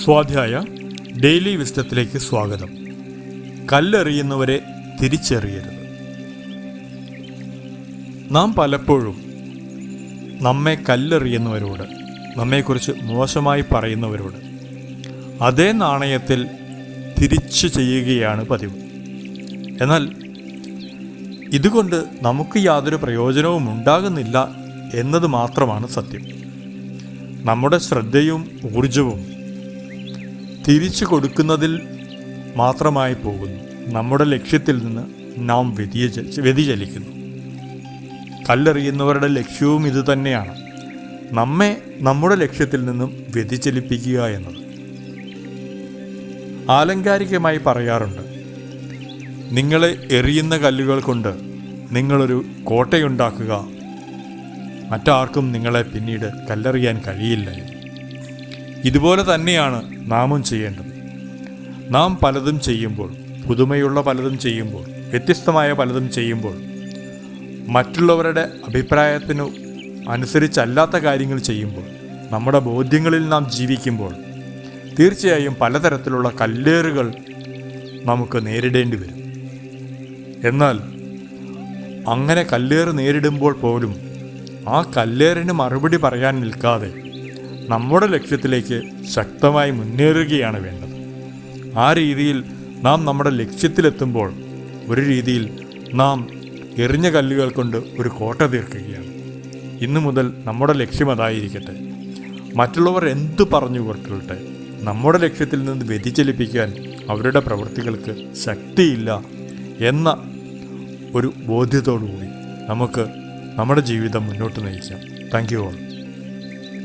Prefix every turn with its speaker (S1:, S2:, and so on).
S1: സ്വാധ്യായ ഡെയിലി വിസ്ഡത്തിലേക്ക് സ്വാഗതം. കല്ലെറിയുന്നവരെ തിരിച്ചെറിയരുത്. നാം പലപ്പോഴും നമ്മെ കല്ലെറിയുന്നവരോട്, നമ്മെക്കുറിച്ച് മോശമായി പറയുന്നവരോട് അതേ നാണയത്തിൽ തിരിച്ചു ചെയ്യുകയാണ് പതിവ്. എന്നാൽ ഇതുകൊണ്ട് നമുക്ക് യാതൊരു പ്രയോജനവും ഉണ്ടാകുന്നില്ല എന്നത് മാത്രമാണ് സത്യം. നമ്മുടെ ശ്രദ്ധയും ഊർജവും തിരിച്ചു കൊടുക്കുന്നതിൽ മാത്രമായി പോകുന്നു. നമ്മുടെ ലക്ഷ്യത്തിൽ നിന്ന് നാം വ്യതിചലിക്കുന്നു. കല്ലെറിയുന്നവരുടെ ലക്ഷ്യവും ഇതുതന്നെയാണ്, നമ്മെ നമ്മുടെ ലക്ഷ്യത്തിൽ നിന്നും വ്യതിചലിപ്പിക്കുക എന്നത്. ആലങ്കാരികമായി പറയാറുണ്ട്, നിങ്ങളെ എറിയുന്ന കല്ലുകൾ കൊണ്ട് നിങ്ങളൊരു കോട്ടയുണ്ടാക്കുക, മറ്റാർക്കും നിങ്ങളെ പിന്നീട് കല്ലെറിയാൻ കഴിയില്ല. ഇതുപോലെ തന്നെയാണ് നാമും ചെയ്യേണ്ടത്. നാം പലതും ചെയ്യുമ്പോൾ, പുതുമയുള്ള പലതും ചെയ്യുമ്പോൾ, വ്യത്യസ്തമായ പലതും ചെയ്യുമ്പോൾ, മറ്റുള്ളവരുടെ അഭിപ്രായത്തിനു അനുസരിച്ചല്ലാത്ത കാര്യങ്ങൾ ചെയ്യുമ്പോൾ, നമ്മുടെ ബോധ്യങ്ങളിൽ നാം ജീവിക്കുമ്പോൾ തീർച്ചയായും പലതരത്തിലുള്ള കല്ലേറുകൾ നമുക്ക് നേരിടേണ്ടി വരും. എന്നാൽ അങ്ങനെ കല്ലേറ് നേരിടുമ്പോൾ പോലും ആ കല്ലേറിന് മറുപടി പറയാൻ നിൽക്കാതെ നമ്മുടെ ലക്ഷ്യത്തിലേക്ക് ശക്തമായി മുന്നേറുകയാണ് വേണ്ടത്. ആ രീതിയിൽ നാം നമ്മുടെ ലക്ഷ്യത്തിലെത്തുമ്പോൾ ഒരു രീതിയിൽ നാം എറിഞ്ഞ കല്ലുകൾ കൊണ്ട് ഒരു കോട്ട തീർക്കുകയാണ്. ഇന്നു മുതൽ നമ്മുടെ ലക്ഷ്യം അതായിരിക്കട്ടെ. മറ്റുള്ളവർ എന്തു പറഞ്ഞു കൊള്ളട്ടെ, നമ്മുടെ ലക്ഷ്യത്തിൽ നിന്ന് വ്യതിചലിപ്പിക്കാൻ അവരുടെ പ്രവൃത്തികൾക്ക് ശക്തിയില്ല എന്ന ഒരു ബോധ്യത്തോടുകൂടി നമുക്ക് നമ്മുടെ ജീവിതം മുന്നോട്ട് നയിക്കാം. Thank you all.